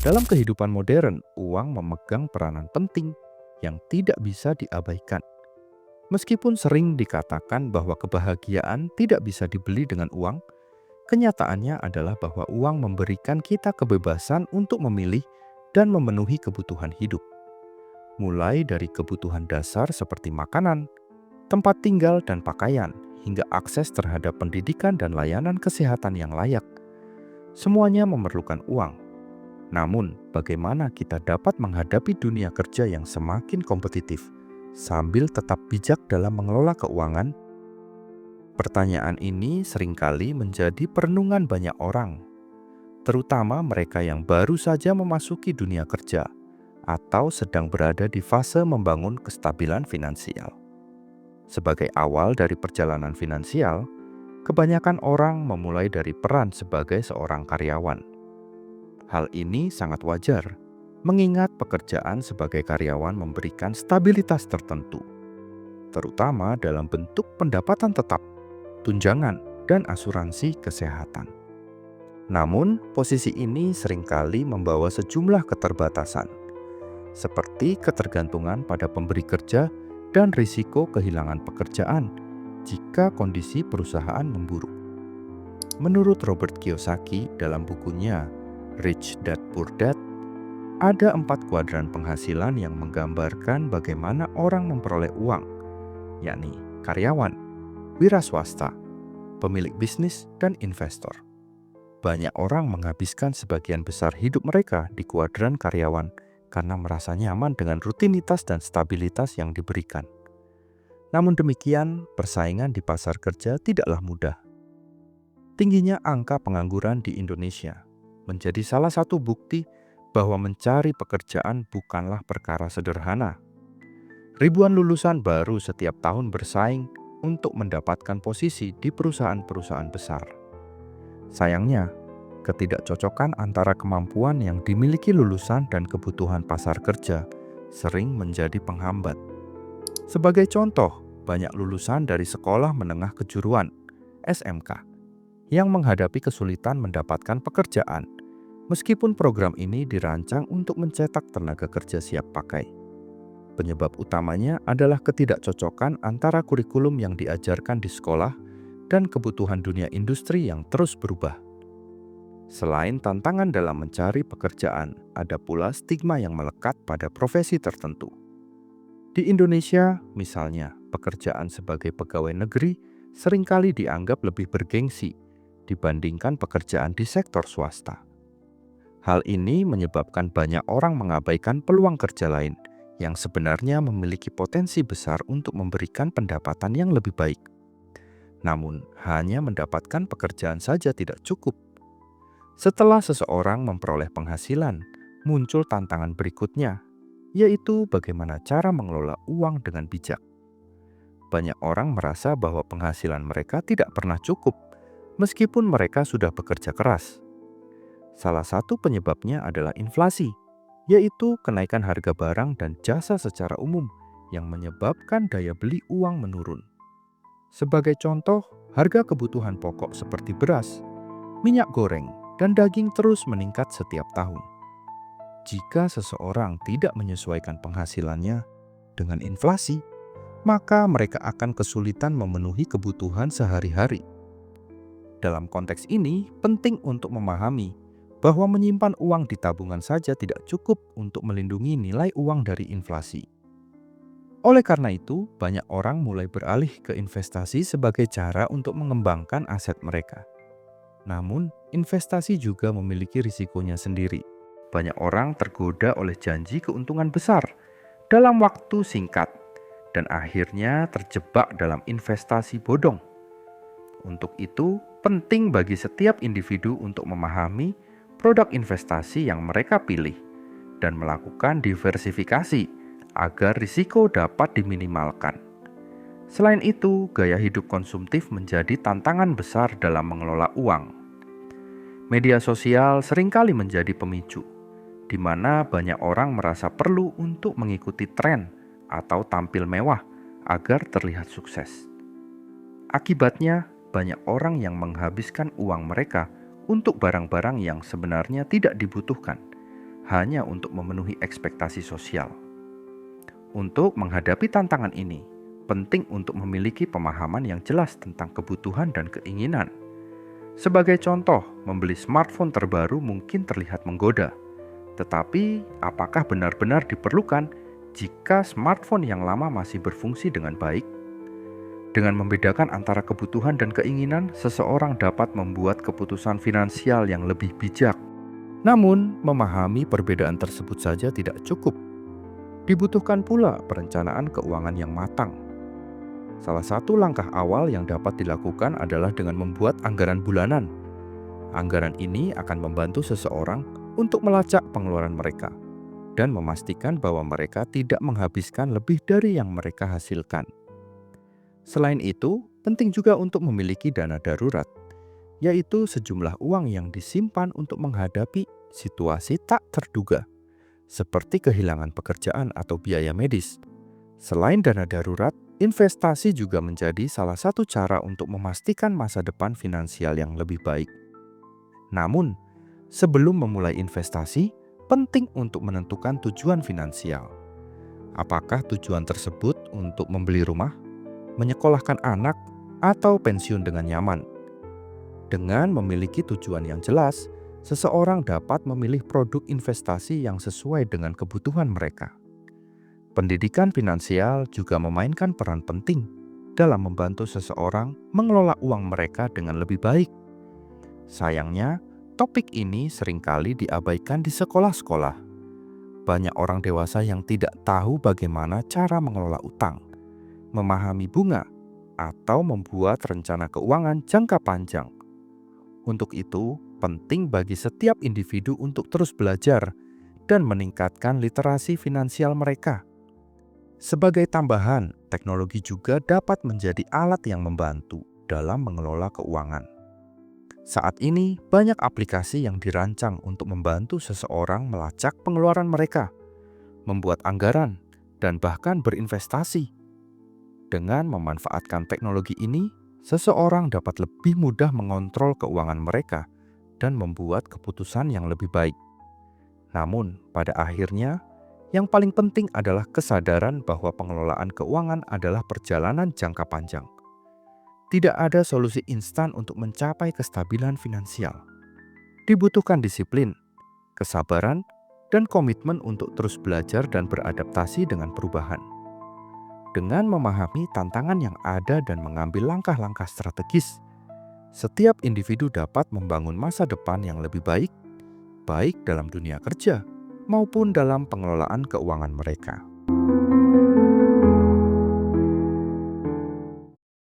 Dalam kehidupan modern, uang memegang peranan penting yang tidak bisa diabaikan. Meskipun sering dikatakan bahwa kebahagiaan tidak bisa dibeli dengan uang, kenyataannya adalah bahwa uang memberikan kita kebebasan untuk memilih dan memenuhi kebutuhan hidup. Mulai dari kebutuhan dasar seperti makanan, tempat tinggal dan pakaian, hingga akses terhadap pendidikan dan layanan kesehatan yang layak. Semuanya memerlukan uang. Namun, bagaimana kita dapat menghadapi dunia kerja yang semakin kompetitif sambil tetap bijak dalam mengelola keuangan? Pertanyaan ini seringkali menjadi perenungan banyak orang, terutama mereka yang baru saja memasuki dunia kerja atau sedang berada di fase membangun kestabilan finansial. Sebagai awal dari perjalanan finansial, kebanyakan orang memulai dari peran sebagai seorang karyawan. Hal ini sangat wajar, mengingat pekerjaan sebagai karyawan memberikan stabilitas tertentu, terutama dalam bentuk pendapatan tetap, tunjangan, dan asuransi kesehatan. Namun, posisi ini seringkali membawa sejumlah keterbatasan, seperti ketergantungan pada pemberi kerja dan risiko kehilangan pekerjaan jika kondisi perusahaan memburuk. Menurut Robert Kiyosaki dalam bukunya Rich Dad Poor Dad, ada 4 kuadran penghasilan yang menggambarkan bagaimana orang memperoleh uang, yakni karyawan, wira swasta, pemilik bisnis, dan investor. Banyak orang menghabiskan sebagian besar hidup mereka di kuadran karyawan karena merasa nyaman dengan rutinitas dan stabilitas yang diberikan. Namun demikian, persaingan di pasar kerja tidaklah mudah. Tingginya angka pengangguran di Indonesia menjadi salah satu bukti bahwa mencari pekerjaan bukanlah perkara sederhana. Ribuan lulusan baru setiap tahun bersaing untuk mendapatkan posisi di perusahaan-perusahaan besar. Sayangnya, ketidakcocokan antara kemampuan yang dimiliki lulusan dan kebutuhan pasar kerja sering menjadi penghambat. Sebagai contoh, banyak lulusan dari sekolah menengah kejuruan (SMK) yang menghadapi kesulitan mendapatkan pekerjaan, meskipun program ini dirancang untuk mencetak tenaga kerja siap pakai. Penyebab utamanya adalah ketidakcocokan antara kurikulum yang diajarkan di sekolah dan kebutuhan dunia industri yang terus berubah. Selain tantangan dalam mencari pekerjaan, ada pula stigma yang melekat pada profesi tertentu. Di Indonesia, misalnya, pekerjaan sebagai pegawai negeri seringkali dianggap lebih bergengsi dibandingkan pekerjaan di sektor swasta. Hal ini menyebabkan banyak orang mengabaikan peluang kerja lain yang sebenarnya memiliki potensi besar untuk memberikan pendapatan yang lebih baik. Namun, hanya mendapatkan pekerjaan saja tidak cukup. Setelah seseorang memperoleh penghasilan, muncul tantangan berikutnya, yaitu bagaimana cara mengelola uang dengan bijak. Banyak orang merasa bahwa penghasilan mereka tidak pernah cukup, meskipun mereka sudah bekerja keras. Salah satu penyebabnya adalah inflasi, yaitu kenaikan harga barang dan jasa secara umum yang menyebabkan daya beli uang menurun. Sebagai contoh, harga kebutuhan pokok seperti beras, minyak goreng, dan daging terus meningkat setiap tahun. Jika seseorang tidak menyesuaikan penghasilannya dengan inflasi, maka mereka akan kesulitan memenuhi kebutuhan sehari-hari. Dalam konteks ini, penting untuk memahami bahwa menyimpan uang di tabungan saja tidak cukup untuk melindungi nilai uang dari inflasi. Oleh karena itu, banyak orang mulai beralih ke investasi sebagai cara untuk mengembangkan aset mereka. Namun, investasi juga memiliki risikonya sendiri. Banyak orang tergoda oleh janji keuntungan besar dalam waktu singkat dan akhirnya terjebak dalam investasi bodong. Untuk itu, penting bagi setiap individu untuk memahami produk investasi yang mereka pilih dan melakukan diversifikasi agar risiko dapat diminimalkan. Selain itu, gaya hidup konsumtif menjadi tantangan besar dalam mengelola uang. Media sosial seringkali menjadi pemicu, di mana banyak orang merasa perlu untuk mengikuti tren atau tampil mewah agar terlihat sukses. Akibatnya, banyak orang yang menghabiskan uang mereka untuk barang-barang yang sebenarnya tidak dibutuhkan, hanya untuk memenuhi ekspektasi sosial. Untuk menghadapi tantangan ini, penting untuk memiliki pemahaman yang jelas tentang kebutuhan dan keinginan. Sebagai contoh, membeli smartphone terbaru mungkin terlihat menggoda. Tetapi, apakah benar-benar diperlukan jika smartphone yang lama masih berfungsi dengan baik? Dengan membedakan antara kebutuhan dan keinginan, seseorang dapat membuat keputusan finansial yang lebih bijak. Namun, memahami perbedaan tersebut saja tidak cukup. Dibutuhkan pula perencanaan keuangan yang matang. Salah satu langkah awal yang dapat dilakukan adalah dengan membuat anggaran bulanan. Anggaran ini akan membantu seseorang untuk melacak pengeluaran mereka dan memastikan bahwa mereka tidak menghabiskan lebih dari yang mereka hasilkan. Selain itu, penting juga untuk memiliki dana darurat, yaitu sejumlah uang yang disimpan untuk menghadapi situasi tak terduga, seperti kehilangan pekerjaan atau biaya medis. Selain dana darurat, investasi juga menjadi salah satu cara untuk memastikan masa depan finansial yang lebih baik. Namun, sebelum memulai investasi, penting untuk menentukan tujuan finansial. Apakah tujuan tersebut untuk membeli rumah, menyekolahkan anak, atau pensiun dengan nyaman? Dengan memiliki tujuan yang jelas, seseorang dapat memilih produk investasi yang sesuai dengan kebutuhan mereka. Pendidikan finansial juga memainkan peran penting dalam membantu seseorang mengelola uang mereka dengan lebih baik. Sayangnya, topik ini seringkali diabaikan di sekolah-sekolah. Banyak orang dewasa yang tidak tahu bagaimana cara mengelola utang, memahami bunga, atau membuat rencana keuangan jangka panjang. Untuk itu, penting bagi setiap individu untuk terus belajar dan meningkatkan literasi finansial mereka. Sebagai tambahan, teknologi juga dapat menjadi alat yang membantu dalam mengelola keuangan. Saat ini, banyak aplikasi yang dirancang untuk membantu seseorang melacak pengeluaran mereka, membuat anggaran, dan bahkan berinvestasi. Dengan memanfaatkan teknologi ini, seseorang dapat lebih mudah mengontrol keuangan mereka dan membuat keputusan yang lebih baik. Namun, pada akhirnya, yang paling penting adalah kesadaran bahwa pengelolaan keuangan adalah perjalanan jangka panjang. Tidak ada solusi instan untuk mencapai kestabilan finansial. Dibutuhkan disiplin, kesabaran, dan komitmen untuk terus belajar dan beradaptasi dengan perubahan. Dengan memahami tantangan yang ada dan mengambil langkah-langkah strategis, setiap individu dapat membangun masa depan yang lebih baik, baik dalam dunia kerja maupun dalam pengelolaan keuangan mereka.